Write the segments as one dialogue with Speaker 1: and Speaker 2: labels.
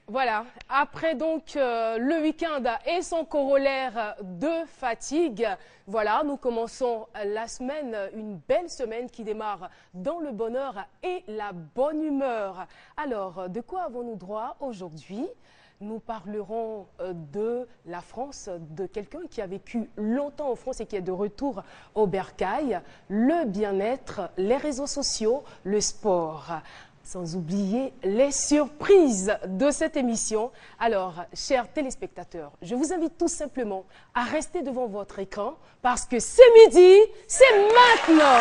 Speaker 1: Voilà, après donc le week-end et son corollaire de fatigue, voilà, nous commençons la semaine, une belle semaine qui démarre dans le bonheur et la bonne humeur. Alors, de quoi avons-nous droit aujourd'hui? Nous parlerons de la France, de quelqu'un qui a vécu longtemps en France et qui est de retour au bercail, le bien-être, les réseaux sociaux, le sport. Sans oublier les surprises de cette émission. Alors, chers téléspectateurs, je vous invite tout simplement à rester devant votre écran parce que c'est midi, c'est maintenant.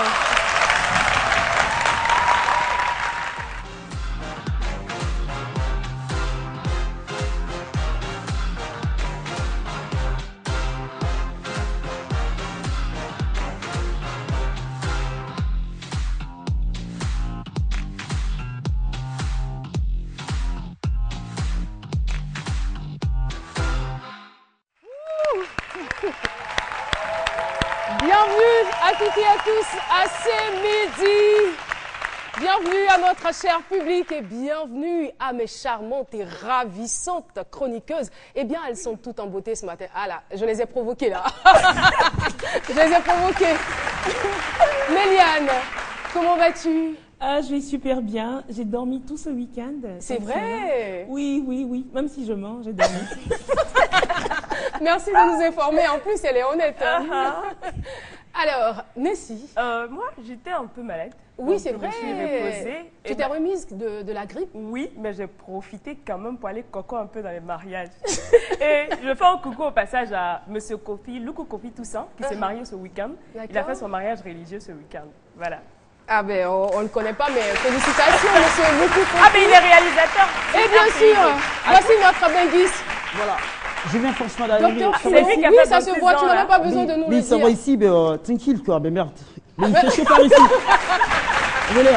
Speaker 1: Bienvenue à toutes et à tous à ce midi. Bienvenue à notre cher public et bienvenue à mes charmantes et ravissantes chroniqueuses. Eh bien, elles sont toutes en beauté ce matin. Ah là, je les ai provoquées là. Je les ai provoquées. Méliane, comment vas-tu?
Speaker 2: Ah, je vais super bien. J'ai dormi tout ce week-end.
Speaker 1: C'est vrai?
Speaker 2: Oui. Même si je mens, j'ai dormi.
Speaker 1: Merci de nous informer. En plus, elle est honnête. Alors, Nessie.
Speaker 3: Moi, j'étais un peu malade.
Speaker 1: Oui, c'est vrai.
Speaker 3: Je me suis reposée.
Speaker 1: Tu t'es remise de la grippe?
Speaker 3: Oui, mais j'ai profité quand même pour aller coco un peu dans les mariages. Et je fais un coucou au passage à Monsieur Kofi, Loukou Kofi Toussaint, qui s'est marié ce week-end. Il a fait son mariage religieux ce week-end. Voilà.
Speaker 1: Ah ben, on ne le connaît pas, mais félicitations, monsieur Loukou Kofi.
Speaker 3: Ah, mais il est réalisateur.
Speaker 1: Et bien sûr, voici notre benguiste.
Speaker 4: Voilà. Je viens franchement d'arriver.
Speaker 1: Docteur
Speaker 3: C'est
Speaker 1: Philo,
Speaker 3: lui qui a
Speaker 1: oui,
Speaker 3: fait
Speaker 1: ça se voit, tu n'as même pas besoin de nous le
Speaker 4: Mais ça va
Speaker 1: dire.
Speaker 4: ici, mais tranquille quoi, mais merde. Mais il fait chaud par ici. Venez,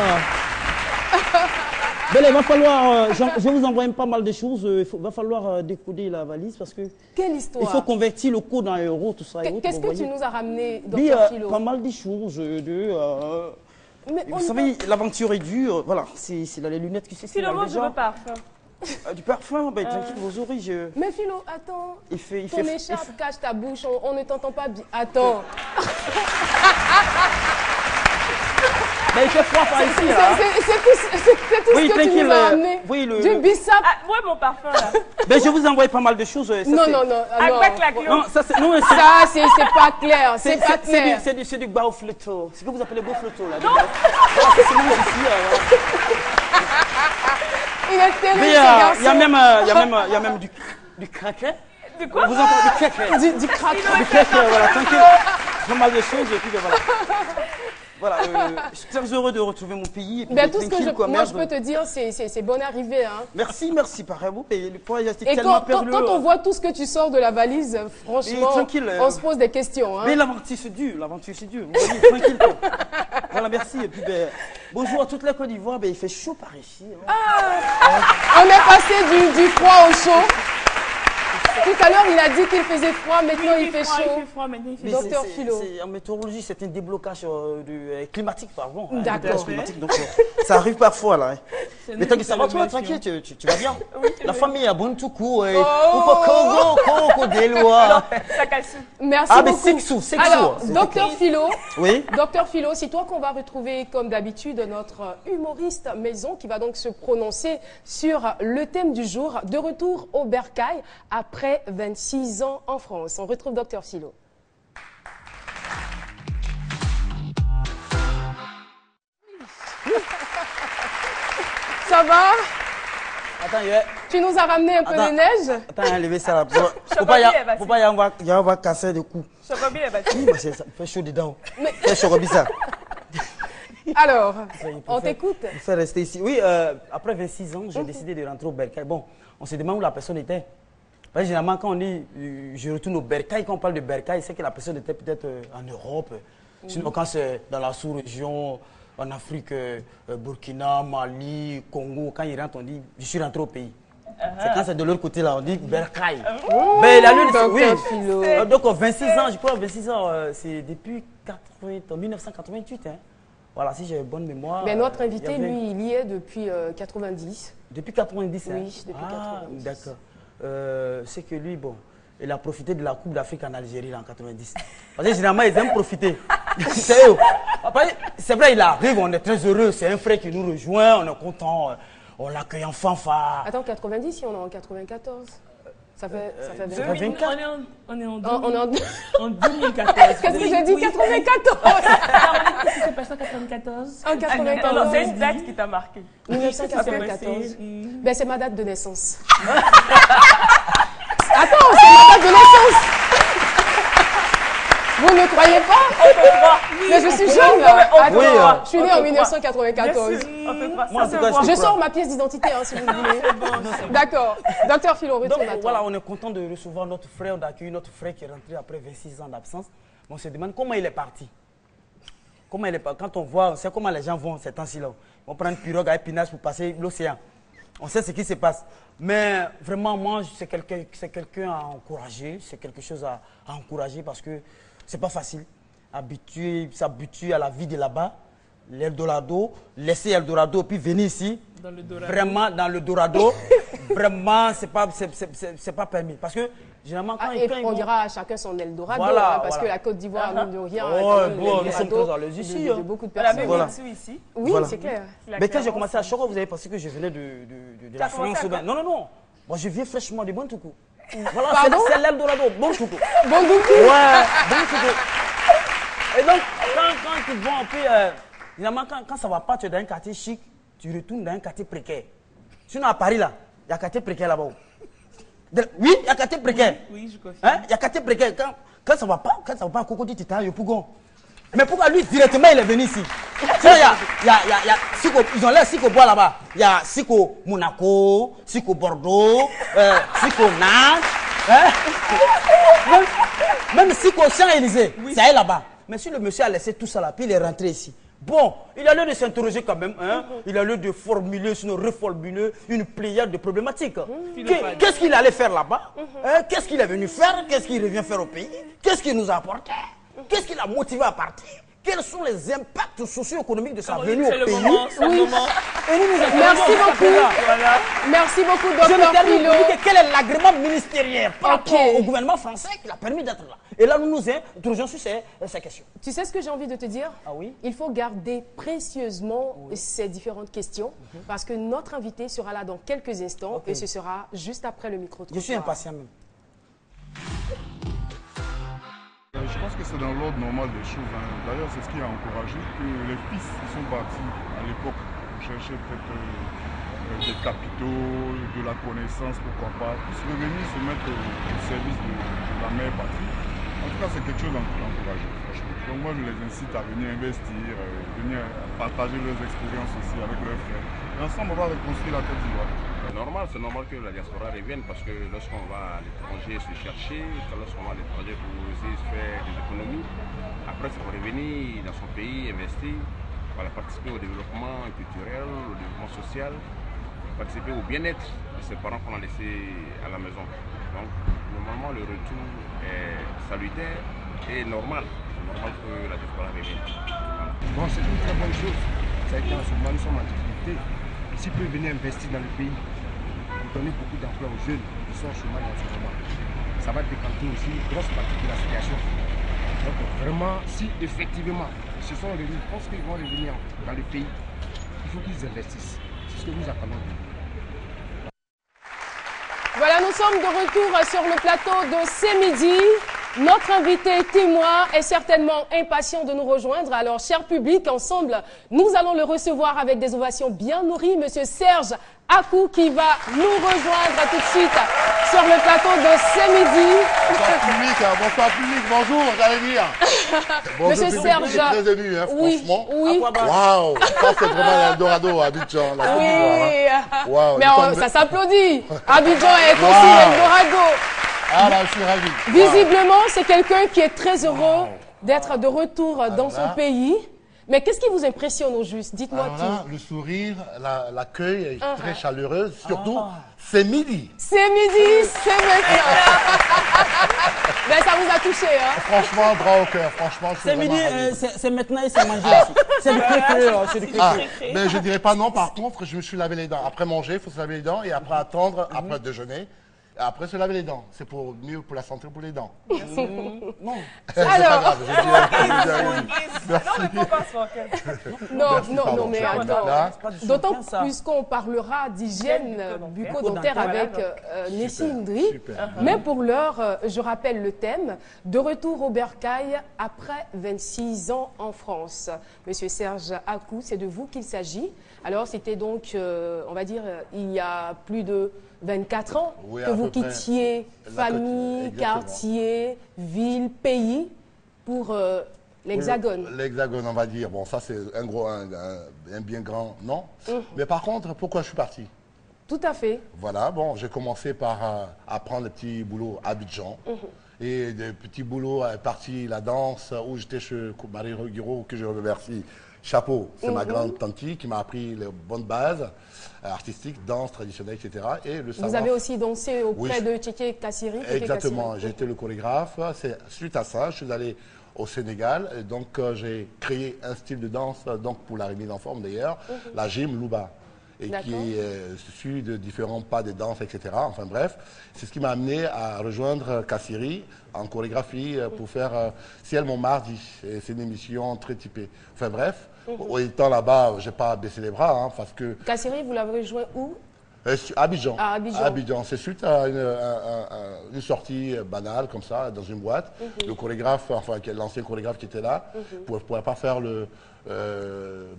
Speaker 4: ben, il va falloir, je vais vous envoyer pas mal de choses. Il va falloir décoder la valise parce que
Speaker 1: Quelle histoire.
Speaker 4: il faut convertir le code en euros, tout ça.
Speaker 1: Qu'est-ce que tu nous as ramené,
Speaker 4: Mais,
Speaker 1: docteur Philo?
Speaker 4: pas mal de choses.
Speaker 1: Mais
Speaker 4: Vous savez, l'aventure est dure. Voilà, c'est là les lunettes qui se
Speaker 3: Philo, moi, je veux parfum.
Speaker 4: Du parfum, ben, tranquille, vos oreilles.
Speaker 1: Mais Philo, attends.
Speaker 4: Il fait,
Speaker 1: Ton écharpe cache ta bouche, on ne t'entend pas bien. Attends.
Speaker 4: Ben, il fait froid par ici.
Speaker 1: C'est tout
Speaker 4: Oui,
Speaker 1: ce que tu
Speaker 4: tranquille,
Speaker 1: nous as amené.
Speaker 4: oui,
Speaker 1: Du bissap.
Speaker 3: Ah, ouais, mon parfum, là.
Speaker 4: Ben, je vous envoie pas mal de choses. Ça,
Speaker 1: Non.
Speaker 3: Avec la clé.
Speaker 4: Non, ça c'est. Non,
Speaker 1: Ça, c'est pas clair. C'est pas clair.
Speaker 4: C'est du baufleto. C'est ce que vous appelez baufleto là. Non. Voilà, c'est moi ici.
Speaker 1: Il est terrible,
Speaker 4: Mais
Speaker 1: ce garçon.
Speaker 4: il y a même du craquet.
Speaker 3: De quoi?
Speaker 4: Vous entendez du craquet.
Speaker 1: Du crack.
Speaker 4: Du craquet, voilà, tranquille. Pas mal de choses et puis ben, voilà. Voilà, je suis très heureux de retrouver mon pays. Et puis
Speaker 1: Ben, tout ce que
Speaker 4: tranquille, quoi,
Speaker 1: moi
Speaker 4: merde.
Speaker 1: je peux te dire, c'est bonne arrivée. Hein.
Speaker 4: Merci, pareil vous. Et le poids, j'étais
Speaker 1: Et
Speaker 4: tellement
Speaker 1: quand
Speaker 4: perdu.
Speaker 1: on voit tout ce que tu sors de la valise, franchement,
Speaker 4: tranquille,
Speaker 1: on se pose des questions. Hein.
Speaker 4: Mais l'aventure c'est dur, Vous voyez, tranquille. Quoi. Voilà, merci. Et puis, ben, bonjour à toute la Côte d'Ivoire. Ben, il fait chaud par ici. Hein.
Speaker 1: On est passé du froid au chaud. Tout à l'heure, il a dit qu'il faisait froid, maintenant il fait chaud.
Speaker 2: Il fait froid, maintenant il fait
Speaker 4: Mais
Speaker 2: chaud.
Speaker 1: Docteur Philo.
Speaker 4: En météorologie, c'est un déblocage climatique, pardon. Un
Speaker 1: D'accord.
Speaker 4: déblocage climatique, donc ça arrive parfois là. Hein.
Speaker 2: C'est
Speaker 4: Mais
Speaker 2: nous
Speaker 4: tant
Speaker 2: qui
Speaker 4: que ça va, toi,
Speaker 2: célébrons.
Speaker 4: tranquille, tu vas bien. La famille a bon tout coup.
Speaker 3: Ça casse.
Speaker 1: Merci
Speaker 4: Ah, mais
Speaker 1: beaucoup.
Speaker 4: sexo.
Speaker 1: Alors,
Speaker 4: c'est
Speaker 1: docteur Philo,
Speaker 4: Oui.
Speaker 1: docteur Philo, c'est toi qu'on va retrouver comme d'habitude notre humoriste maison qui va donc se prononcer sur le thème du jour, de retour au bercail après 26 ans en France. On retrouve docteur Philo. Ça va?
Speaker 4: Attends,
Speaker 1: Tu nous as ramené un peu de neige?
Speaker 4: attends, levez ça là. Faut pas y avoir casser de coups.
Speaker 3: Chocobi est battu.
Speaker 4: Oui, ça fait chaud dedans. C'est chaud, ça.
Speaker 1: Alors,
Speaker 4: Il
Speaker 1: on
Speaker 4: préfère-
Speaker 1: t'écoute.
Speaker 4: Il faut rester ici. Oui, après 26 ans, j'ai décidé de rentrer au bercail. Bon, on se demande où la personne était. Parce que généralement, quand on dit je retourne au bercail, quand on parle de bercail, c'est que la personne était peut-être en Europe. Sinon, quand c'est dans la sous-région, en Afrique, Burkina, Mali, Congo, quand il rentre, on dit je suis rentré au pays. C'est quand c'est de l'autre côté là, on dit bercail. Ben, la lune, oui.
Speaker 1: Docteur Philo.
Speaker 4: Donc 26 ans, je crois 26 ans, c'est depuis 1988. Hein. Voilà, si j'ai bonne mémoire.
Speaker 1: Mais notre
Speaker 4: il y
Speaker 1: invité,
Speaker 4: avait-
Speaker 1: lui, il y est depuis 90.
Speaker 4: Depuis 90,
Speaker 1: Oui, depuis 90.
Speaker 4: D'accord. C'est que lui, bon, il a profité de la Coupe d'Afrique en Algérie là, en 90. Parce que généralement, ils aiment profiter. C'est vrai, il arrive, on est très heureux. C'est un frère qui nous rejoint, on est content, on l'accueille en fanfare.
Speaker 1: Attends, 90, si on est en 94. Ça fait
Speaker 4: 24.
Speaker 2: On est en
Speaker 1: en
Speaker 2: 2014.
Speaker 1: Qu'est-ce que j'ai dit? 94.
Speaker 2: Qu'est-ce qui s'est passé en 94?
Speaker 1: En 94.
Speaker 3: C'est une date qui t'a marqué.
Speaker 1: 1994. Ben, c'est ma date de naissance. Attends, c'est ma date de naissance. Vous ne croyez pas?
Speaker 3: On peut croire.
Speaker 1: Mais je suis jeune là. Attends,
Speaker 4: Oui,
Speaker 1: je suis née en 1994.
Speaker 3: On peut croire.
Speaker 4: Moi, en tout cas,
Speaker 1: Je sors ma pièce d'identité hein, si vous voulez. D'accord. Docteur Philo,
Speaker 4: Donc
Speaker 1: retourne à toi.
Speaker 4: voilà, on est content de recevoir notre frère, d'accueillir notre frère qui est rentré après 26 ans d'absence. On se demande comment il est parti. Comment il est parti. Quand on voit, on sait comment les gens vont ces temps-ci là. On prend une pirogue à épinage pour passer l'océan. On sait ce qui se passe. Mais vraiment, moi, c'est quelqu'un à encourager. C'est quelque chose à encourager parce que c'est pas facile. S'habituer à la vie de là-bas. L'Eldorado, laisser Eldorado, puis venir ici.
Speaker 2: Dans le Dorado.
Speaker 4: Vraiment, dans le Dorado. Vraiment, c'est pas permis. Parce que, généralement, quand ils
Speaker 1: On
Speaker 4: vont...
Speaker 1: dira à chacun son Eldorado,
Speaker 4: Voilà,
Speaker 1: hein, parce
Speaker 4: voilà.
Speaker 1: que la Côte d'Ivoire, mine de rien,
Speaker 4: Oh,
Speaker 1: quand même
Speaker 4: bon, nous sommes
Speaker 1: l'Eldorado
Speaker 4: très à l'aise ici,
Speaker 1: de
Speaker 4: hein.
Speaker 1: beaucoup de
Speaker 3: On a
Speaker 1: personnes.
Speaker 3: même
Speaker 4: Voilà.
Speaker 3: Mitsu ici.
Speaker 1: Oui,
Speaker 4: Voilà.
Speaker 1: c'est clair.
Speaker 4: Mais quand j'ai commencé à Choro, vous avez pensé que je venais de la
Speaker 3: T'as commencé
Speaker 4: France.
Speaker 3: à quand?
Speaker 4: Non. Moi, je viens fraîchement de Bontoukou. Voilà,
Speaker 1: Pardon?
Speaker 4: c'est l'Eldorado, Bontoukou.
Speaker 1: Bon Doukou.
Speaker 4: Ouais, Bontoukou. Et donc, quand ils vont un peu... Évidemment, quand ça ne va pas, tu es dans un quartier chic, tu retournes dans un quartier précaire. Sinon, à Paris, là, il y a un quartier précaire là-bas. Oui, il y a un quartier précaire.
Speaker 2: Oui, je confirme.
Speaker 4: Hein? Il y a un quartier précaire. Quand ça ne va pas, à Coco dit, tu t'as Pougon. Mais pourquoi lui, directement, il est venu ici? Sinon, il y a Siko, ils ont l'air Siko Bois là-bas. Il y a Siko Monaco, Siko Bordeaux, Siko Nantes. Hein? Même Siko Champs-Élysées, ça est là-bas. Mais si le monsieur a laissé tout ça là, puis il est rentré ici. Bon, il a lieu de s'interroger quand même, hein? Il a lieu de formuler, sinon reformuler une pléiade de problématiques. Qu'est-ce qu'il allait faire là-bas? Hein? Qu'est-ce qu'il est venu faire? Qu'est-ce qu'il revient faire au pays? Qu'est-ce qu'il nous a apporté? Qu'est-ce qui l'a motivé à partir? Quels sont les impacts socio-économiques de sa venue au pays? Et nous
Speaker 1: Merci beaucoup.
Speaker 3: Voilà.
Speaker 1: Merci beaucoup,
Speaker 4: Je me
Speaker 1: docteur
Speaker 4: termine
Speaker 1: Philo.
Speaker 4: pour dire quel est l'agrément ministériel par
Speaker 1: Ok.
Speaker 4: rapport au gouvernement français qui l'a permis d'être là. Et là, nous nous interrogeons sur ces questions.
Speaker 1: Tu sais ce que j'ai envie de te dire?
Speaker 4: Ah oui?
Speaker 1: Il faut garder précieusement ces différentes questions parce que notre invité sera là dans quelques instants et ce sera juste après le micro.
Speaker 4: Je suis impatient même.
Speaker 5: Je pense que c'est dans l'ordre normal des choses. Hein. D'ailleurs, c'est ce qui a encouragé que les fils qui sont partis à l'époque pour chercher peut-être des capitaux, de la connaissance, pourquoi pas, puissent revenir se mettre au service de la mère patrie. En tout cas, c'est quelque chose d'encourageant, franchement. Donc moi, je les incite à venir investir, venir partager leurs expériences aussi avec leurs frères. Et ensemble, on va reconstruire la Côte d'Ivoire.
Speaker 6: C'est normal que la diaspora revienne parce que lorsqu'on va à l'étranger se chercher, lorsqu'on va à l'étranger pour essayer de faire des économies, après c'est pour revenir dans son pays, investir, voilà, participer au développement culturel, au développement social, participer au bien-être de ses parents qu'on a laissés à la maison. Donc normalement le retour est salutaire et normal. C'est normal que la diaspora revienne. Voilà.
Speaker 7: Bon, c'est une très bonne chose. Ça a été en ce moment, nous sommes en difficulté. S'ils peuvent venir investir dans le pays, pour donner beaucoup d'emploi aux jeunes qui sont au chômage en ce moment, ça va décanter aussi une grosse partie de la situation. Donc vraiment, si effectivement ils se sont réunis, je pense qu'ils vont revenir dans le pays, il faut qu'ils investissent. C'est ce que nous attendons.
Speaker 1: Voilà, nous sommes de retour sur le plateau de C'est Midi. Notre invité témoin est certainement impatient de nous rejoindre. Alors, cher public, ensemble, nous allons le recevoir avec des ovations bien nourries. Monsieur Serge Akou qui va nous rejoindre tout de suite sur le plateau de C'est Midi.
Speaker 8: Bonsoir public, bonjour, j'allais dire. Bonjour,
Speaker 1: Monsieur
Speaker 8: public,
Speaker 1: Serge.
Speaker 8: je suis très ému, hein,
Speaker 1: Oui,
Speaker 8: franchement.
Speaker 1: oui.
Speaker 8: Waouh, ça c'est vraiment l'Eldorado à Abidjan, la Côte d'Ivoire. Hein.
Speaker 1: Oui,
Speaker 8: Waouh,
Speaker 1: mais
Speaker 8: nous sommes-
Speaker 1: ça s'applaudit. Abidjan est aussi l'Eldorado.
Speaker 8: Ah là, je suis ravi.
Speaker 1: Visiblement, c'est quelqu'un qui est très heureux d'être de retour dans son pays. Mais qu'est-ce qui vous impressionne au juste? Dites-moi
Speaker 8: Alors
Speaker 1: tout.
Speaker 8: là, le sourire, l'accueil est très chaleureux. Surtout, c'est midi.
Speaker 1: C'est midi, c'est maintenant. Ben, ça vous a touché, hein?
Speaker 8: Franchement, droit au cœur. Franchement, je suis
Speaker 4: C'est midi,
Speaker 8: vraiment ravi.
Speaker 4: c'est maintenant et c'est manger aussi. C'est du cré-cré, c'est du
Speaker 8: Ah,
Speaker 4: cré-cré.
Speaker 8: mais je dirais pas non. Par contre, je me suis lavé les dents. Après manger, il faut se laver les dents et après attendre, après déjeuner. Et après se laver les dents. C'est pour mieux pour la santé, pour les dents.
Speaker 4: Non.
Speaker 8: C'est pas
Speaker 1: Alors,
Speaker 8: grave. Merci.
Speaker 3: Non, mais pourquoi se moquer?
Speaker 1: non,
Speaker 8: Merci,
Speaker 1: non,
Speaker 8: pardon.
Speaker 1: non, mais
Speaker 8: Je suis
Speaker 1: attends.
Speaker 8: là.
Speaker 1: D'autant plus qu'on parlera d'hygiène bucco-dentaire avec Nessim Ndri.
Speaker 8: Super.
Speaker 1: Mais pour l'heure, je rappelle le thème, de retour au bercail après 26 ans en France. Monsieur Serge Akou, c'est de vous qu'il s'agit. Alors, c'était donc, on va dire, il y a plus de 24 ans
Speaker 8: Oui,
Speaker 1: que
Speaker 8: à
Speaker 1: vous
Speaker 8: peu près.
Speaker 1: quittiez famille,
Speaker 8: Exactement.
Speaker 1: quartier, ville, pays pour l'Hexagone.
Speaker 8: L'Hexagone, on va dire. Bon, ça, c'est un bien grand non. Mais par contre, pourquoi je suis parti?
Speaker 1: Tout à fait.
Speaker 8: Voilà, bon, j'ai commencé par apprendre les petits boulots à Abidjan. Et des petits boulots, partie la danse, où j'étais chez Marie Guiraud, que je remercie. Chapeau, c'est ma grande tante qui m'a appris les bonnes bases artistiques, danse traditionnelle, etc. Et le savoir.
Speaker 1: Vous avez aussi dansé auprès
Speaker 8: Oui.
Speaker 1: de Tchéké Kassiri.
Speaker 8: Exactement, j'ai été le chorégraphe. C'est suite à ça, je suis allé au Sénégal. Et donc, j'ai créé un style de danse donc pour la remise en forme d'ailleurs, la gym Louba. Et qui suit de différents pas de danse, etc. Enfin bref, c'est ce qui m'a amené à rejoindre Kassiri en chorégraphie pour faire Ciel mon mardi. C'est une émission très typée. Enfin bref, étant là-bas, je n'ai pas baissé les bras hein, parce que...
Speaker 1: Kassiri, vous l'avez rejoint où?
Speaker 8: Abidjan.
Speaker 1: À Abidjan.
Speaker 8: Abidjan. C'est suite à une sortie banale comme ça, dans une boîte. Le chorégraphe, enfin l'ancien chorégraphe qui était là, ne pouvait pas faire le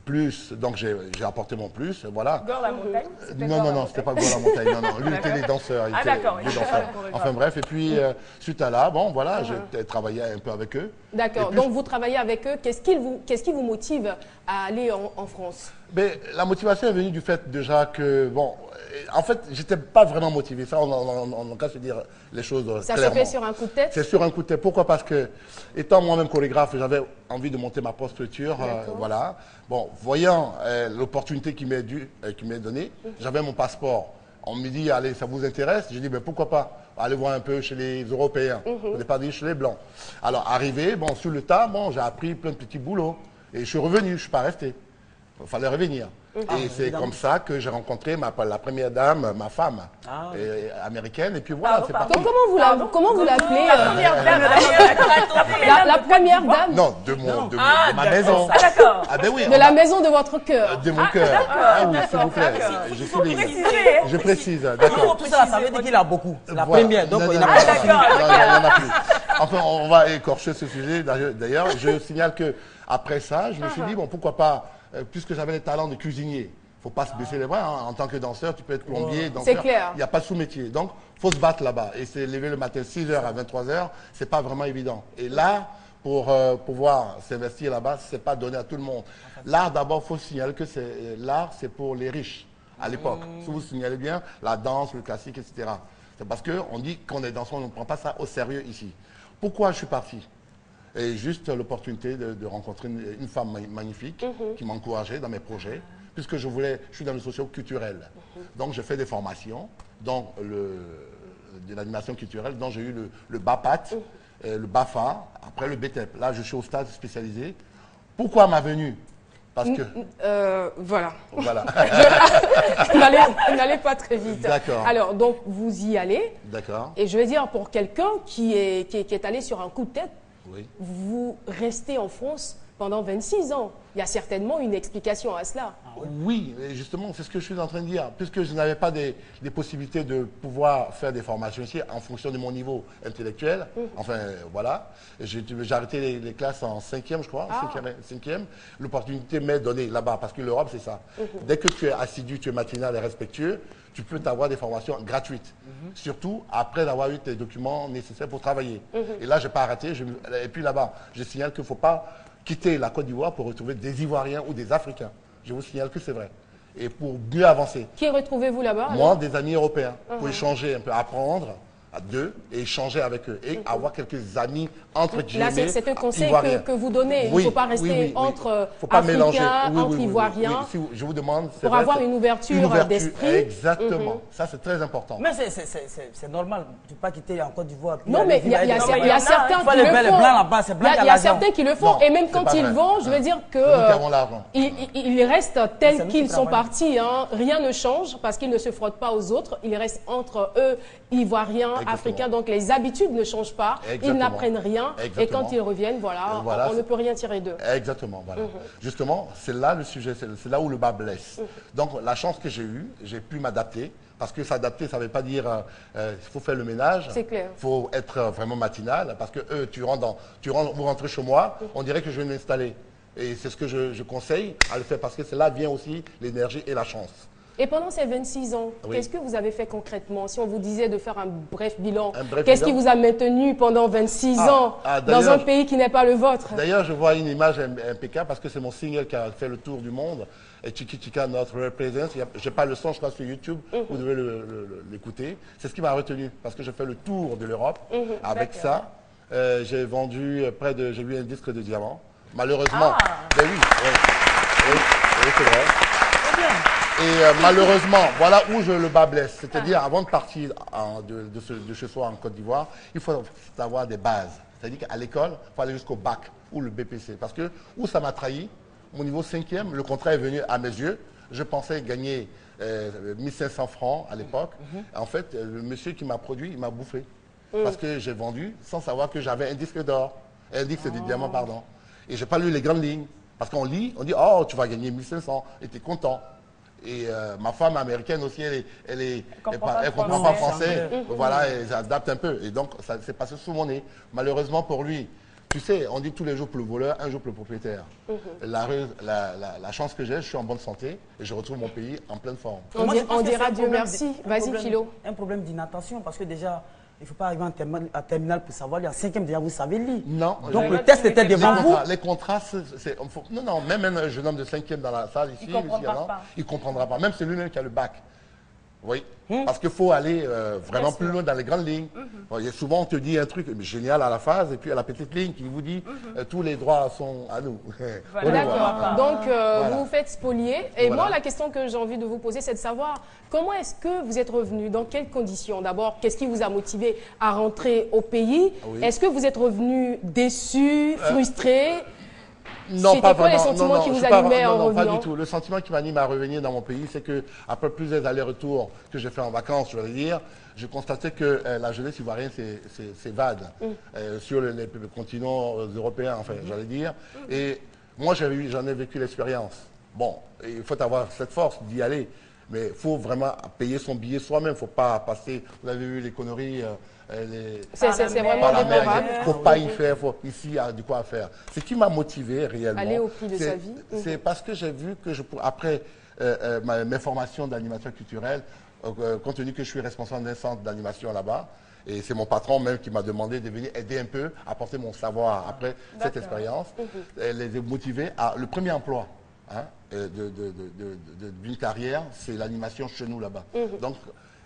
Speaker 8: plus. Donc j'ai apporté mon plus. Voilà.
Speaker 3: Gore la montagne?
Speaker 8: Non, c'était pas Gore la montagne. Non, non. Lui, il était les danseurs.
Speaker 3: Ah, d'accord.
Speaker 8: Les danseurs. Enfin bref, et puis suite à là, bon voilà, j'ai travaillé un peu avec eux.
Speaker 1: D'accord.
Speaker 8: Et puis,
Speaker 1: Donc vous travaillez avec eux. Qu'est-ce qui vous motive à aller en France?
Speaker 8: Mais la motivation est venue du fait déjà que, bon, en fait, j'étais pas vraiment motivé. Ça, on a qu'à se dire les choses
Speaker 1: Ça
Speaker 8: clairement.
Speaker 1: se fait sur un coup de tête?
Speaker 8: C'est sur un coup de tête. Pourquoi? Parce que, étant moi-même chorégraphe, j'avais envie de monter ma propre structure. Voilà. Bon, voyant l'opportunité qui m'est donnée, j'avais mon passeport. On me dit, allez, ça vous intéresse? J'ai dit, ben, pourquoi pas? Allez voir un peu chez les Européens. Au départ, dit chez les Blancs. Alors, arrivé, bon, sur le tas, bon, j'ai appris plein de petits boulots. Et je suis revenu, je ne suis pas resté. Il fallait revenir. Et c'est comme ça que j'ai rencontré la première dame, ma femme, américaine. Et puis voilà, c'est parti.
Speaker 1: Comment vous l'appelez? La première dame
Speaker 8: Non, de ma maison.
Speaker 3: Ah, d'accord.
Speaker 8: Ah ben oui.
Speaker 1: de la maison de votre cœur.
Speaker 8: De mon cœur. Ah oui, s'il vous plaît. Je précise, d'accord.
Speaker 4: Tout ça, ça veut dire qu'il a beaucoup. C'est la
Speaker 8: Voilà.
Speaker 4: première, donc
Speaker 8: Non,
Speaker 4: il
Speaker 8: non,
Speaker 4: n'a
Speaker 8: non,
Speaker 4: pas
Speaker 8: non, non, il n'y en a plus. Enfin, on va écorcher ce sujet. D'ailleurs, je signale que après ça, je me suis dit, bon, pourquoi pas, puisque j'avais les talents de cuisinier, il ne faut pas se baisser les bras. Hein. En tant que danseur, tu peux être plombier, danseur.
Speaker 1: C'est clair.
Speaker 8: Il n'y a pas de sous-métier. Donc, il faut se battre là-bas. Et c'est lever le matin 6h à 23h, ce n'est pas vraiment évident. Et là, pour pouvoir s'investir là-bas, ce n'est pas donné à tout le monde. L'art, d'abord, il faut signaler que l'art, c'est pour les riches à l'époque. Si vous signalez bien, la danse, le classique, etc. C'est parce qu'on dit qu'on est danseur, on ne prend pas ça au sérieux ici. Pourquoi je suis parti? Et juste l'opportunité de rencontrer une femme magnifique qui m'a encouragé dans mes projets, puisque je suis dans le socio-culturel. Donc, je fais des formations, dont de l'animation culturelle, dont j'ai eu le BAPAT, le BAFA, après le BTEP. Là, je suis au stade spécialisé. Pourquoi ma venue? Parce que...
Speaker 1: Voilà.
Speaker 8: Voilà.
Speaker 1: N'allez pas très vite.
Speaker 8: D'accord.
Speaker 1: Alors, donc, vous y allez.
Speaker 8: D'accord.
Speaker 1: Et je vais dire, pour quelqu'un qui est allé sur un coup de tête,
Speaker 8: Oui.
Speaker 1: vous restez en France pendant 26 ans. Il y a certainement une explication à cela.
Speaker 8: Oui, et justement, c'est ce que je suis en train de dire. Puisque je n'avais pas des possibilités de pouvoir faire des formations ici en fonction de mon niveau intellectuel. Enfin, voilà. J'ai arrêté les classes en 5e, je crois. 5e. L'opportunité m'est donnée là-bas, parce que l'Europe, c'est ça. Dès que tu es assidu, tu es matinal et respectueux, tu peux avoir des formations gratuites. Surtout après avoir eu tes documents nécessaires pour travailler. Et là, je n'ai pas arrêté. Et puis là-bas, je signale qu'il ne faut pas quitter la Côte d'Ivoire pour retrouver des Ivoiriens ou des Africains. Je vous signale que c'est vrai. Et pour mieux avancer.
Speaker 1: Qui retrouvez-vous là-bas?
Speaker 8: Moi, des amis européens, pour échanger un peu, apprendre. à deux et échanger avec eux et avoir quelques amis entre guillemets.
Speaker 1: Là, c'est un conseil
Speaker 8: ivoiriens.
Speaker 1: que vous donnez.
Speaker 8: Oui,
Speaker 1: il ne faut pas rester entre
Speaker 8: faut pas mélanger.
Speaker 1: Africains, entre Ivoiriens.
Speaker 8: Si je vous demande,
Speaker 1: pour
Speaker 8: vrai,
Speaker 1: avoir une ouverture d'esprit.
Speaker 8: Exactement. Ça, c'est très important.
Speaker 4: Mais c'est normal. Tu ne peux pas quitter en Côte d'Ivoire.
Speaker 1: Non, mais il y a certains qui le font. Il y a certains qui le font. Et même quand ils vont, je veux dire que ils restent tels qu'ils sont partis. Rien ne change parce qu'ils ne se frottent pas aux autres. Ils restent entre eux, Ivoiriens, Africains. Donc les habitudes ne changent pas. Ils n'apprennent rien. Et quand ils reviennent, voilà, on ne peut rien tirer d'eux.
Speaker 8: Exactement. Voilà. Justement, c'est là le sujet, c'est là où le bas blesse. Donc la chance que j'ai eue, j'ai pu m'adapter. Parce que s'adapter, ça ne veut pas dire il faut faire le ménage.
Speaker 1: C'est clair.
Speaker 8: Il faut être vraiment matinal. Parce que vous rentrez chez moi, on dirait que je vais m'installer. Et c'est ce que je conseille à le faire parce que c'est là vient aussi l'énergie et la chance.
Speaker 1: Et pendant ces 26 ans, qu'est-ce que vous avez fait concrètement? Si on vous disait de faire un bref bilan, qu'est-ce qui vous a maintenu pendant 26 ans dans un pays qui n'est pas le vôtre?
Speaker 8: D'ailleurs, je vois une image impeccable parce que c'est mon single qui a fait le tour du monde. Et Chiki Chika, notre represent. Je n'ai pas le son, je crois, sur YouTube. Vous devez l'écouter. C'est ce qui m'a retenu parce que je fais le tour de l'Europe. Avec ça, j'ai vendu j'ai eu un disque de diamant. Malheureusement. Ben oui, c'est vrai. Et malheureusement, voilà où le bas blesse. C'est-à-dire, avant de partir de chez soi en Côte d'Ivoire, il faut avoir des bases. C'est-à-dire qu'à l'école, il faut aller jusqu'au bac ou le BPC. Parce que où ça m'a trahi, mon niveau 5e, le contrat est venu à mes yeux. Je pensais gagner 1500 francs à l'époque. En fait, le monsieur qui m'a produit, il m'a bouffé. Parce que j'ai vendu sans savoir que j'avais un disque d'or. Un disque de diamant, pardon. Et je n'ai pas lu les grandes lignes. Parce qu'on lit, on dit, oh, tu vas gagner 1500. Et tu es content. Et ma femme américaine aussi, elle comprend pas français. Voilà, elle s'adapte un peu. Et donc, ça s'est passé sous mon nez. Malheureusement pour lui, tu sais, on dit tous les jours pour le voleur, un jour pour le propriétaire. La chance que j'ai, je suis en bonne santé et je retrouve mon pays en pleine forme.
Speaker 1: On dira Dieu merci. Vas-y, Philo.
Speaker 4: Un problème d'inattention parce que déjà, il ne faut pas arriver en terminale pour savoir. En 5e, déjà, vous savez lire.
Speaker 8: Non.
Speaker 4: Donc, le test était devant vous.
Speaker 8: Les contrats, non, même un jeune homme de 5e dans la salle ici, il ne comprendra pas. Même c'est lui-même qui a le bac. Oui, parce qu'il faut aller vraiment plus loin dans les grandes lignes. Souvent, on te dit un truc génial à la phase, et puis à la petite ligne qui vous dit tous les droits sont à nous.
Speaker 1: D'accord. Donc, vous vous faites spolier. Et moi, la question que j'ai envie de vous poser, c'est de savoir comment est-ce que vous êtes revenu, dans quelles conditions? D'abord, qu'est-ce qui vous a motivé à rentrer au pays? Est-ce que vous êtes revenu déçu, frustré?
Speaker 8: Non, pas vraiment.
Speaker 1: Les sentiments qui vous animaient en revenant?
Speaker 8: Pas du tout. Le sentiment qui m'anime à revenir dans mon pays, c'est que après plusieurs allers-retours que j'ai fait en vacances, je vais dire, j'ai constaté que la jeunesse ivoirienne s'évade sur les continents européens, enfin, j'allais dire. Et moi, j'en ai vécu l'expérience. Bon, il faut avoir cette force d'y aller. Mais il faut vraiment payer son billet soi-même. Il ne faut pas passer, vous avez vu les conneries,
Speaker 1: c'est vraiment déplorable.
Speaker 8: Il ne faut pas y faire, ici, il y a du quoi faire. Ce qui m'a motivé réellement,
Speaker 1: aller au prix de sa vie.
Speaker 8: C'est parce que j'ai vu que après mes formations d'animateur culturel, compte tenu que je suis responsable d'un centre d'animation là-bas, et c'est mon patron même qui m'a demandé de venir aider un peu, apporter mon savoir après cette expérience, les motiver à le premier emploi. D'une carrière, c'est l'animation chez nous là-bas. Donc,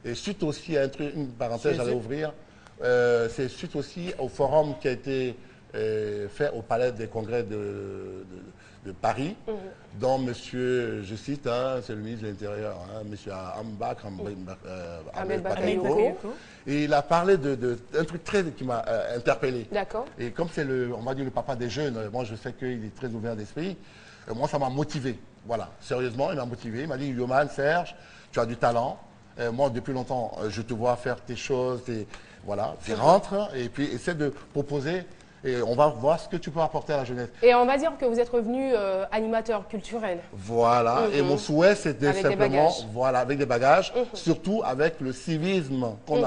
Speaker 8: et suite aussi à une parenthèse, j'allais ouvrir, c'est suite aussi au forum qui a été fait au Palais des Congrès de Paris, dont monsieur, je cite, c'est le ministre de l'Intérieur, monsieur Ahmed Bakayoko, et il a parlé d'un truc qui m'a interpellé.
Speaker 1: D'accord.
Speaker 8: Et comme c'est on va dire le papa des jeunes, moi je sais qu'il est très ouvert d'esprit. Moi, ça m'a motivé. Voilà, sérieusement, il m'a motivé. Il m'a dit, Yoman, Serge, tu as du talent. Moi, depuis longtemps, je te vois faire tes choses. Voilà, tu rentres et puis essaie de proposer. Et on va voir ce que tu peux apporter à la jeunesse.
Speaker 1: Et on va dire que vous êtes revenu animateur culturel.
Speaker 8: Voilà. Et mon souhait, c'était simplement, voilà, avec des bagages, surtout avec le civisme qu'on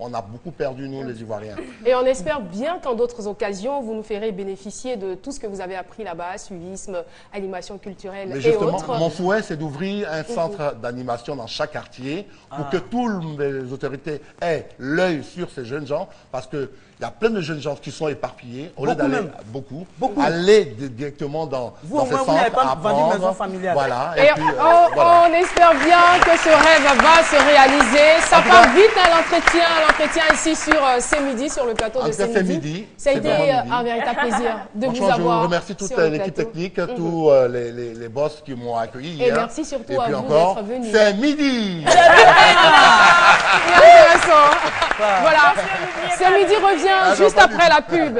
Speaker 8: on a beaucoup perdu, nous, les Ivoiriens.
Speaker 1: Et on espère bien qu'en d'autres occasions, vous nous ferez bénéficier de tout ce que vous avez appris là-bas, civisme, animation culturelle et autres.
Speaker 8: Mon souhait, c'est d'ouvrir un centre d'animation dans chaque quartier pour que toutes les autorités aient l'œil sur ces jeunes gens, parce que Il y a plein de jeunes gens qui sont éparpillés. Au lieu
Speaker 4: Beaucoup
Speaker 8: d'aller
Speaker 4: même.
Speaker 8: beaucoup,
Speaker 4: Beaucoup.
Speaker 8: aller directement dans
Speaker 4: Vous,
Speaker 8: ces
Speaker 4: au moins, vous
Speaker 8: centres,
Speaker 4: n'avez pas vendu
Speaker 8: apprendre.
Speaker 4: maison familiale.
Speaker 8: Voilà.
Speaker 1: Et
Speaker 8: puis,
Speaker 1: voilà.
Speaker 8: voilà.
Speaker 1: On espère bien que ce rêve va se réaliser. Ça
Speaker 8: En tout
Speaker 1: part
Speaker 8: cas-
Speaker 1: vite à l'entretien ici sur C'est Midi, sur le plateau
Speaker 8: En
Speaker 1: de
Speaker 8: tout cas,
Speaker 1: C'est
Speaker 8: c'est
Speaker 1: Midi.
Speaker 8: midi.
Speaker 1: Ça a
Speaker 8: C'est
Speaker 1: été
Speaker 8: vraiment midi.
Speaker 1: un véritable plaisir de vous
Speaker 8: Franchement, je
Speaker 1: avoir.
Speaker 8: remercie toute
Speaker 1: sur le
Speaker 8: l'équipe
Speaker 1: plateau.
Speaker 8: technique, tous les boss qui m'ont accueilli
Speaker 1: Et
Speaker 8: hier.
Speaker 1: merci surtout
Speaker 8: Et
Speaker 1: à
Speaker 8: puis
Speaker 1: vous
Speaker 8: encore,
Speaker 1: d'être venus.
Speaker 8: c'est midi.
Speaker 1: Intéressant. Voilà. C'est Midi revient
Speaker 8: Ah non,
Speaker 1: juste
Speaker 8: pas du
Speaker 1: après
Speaker 8: tout.
Speaker 1: la pub.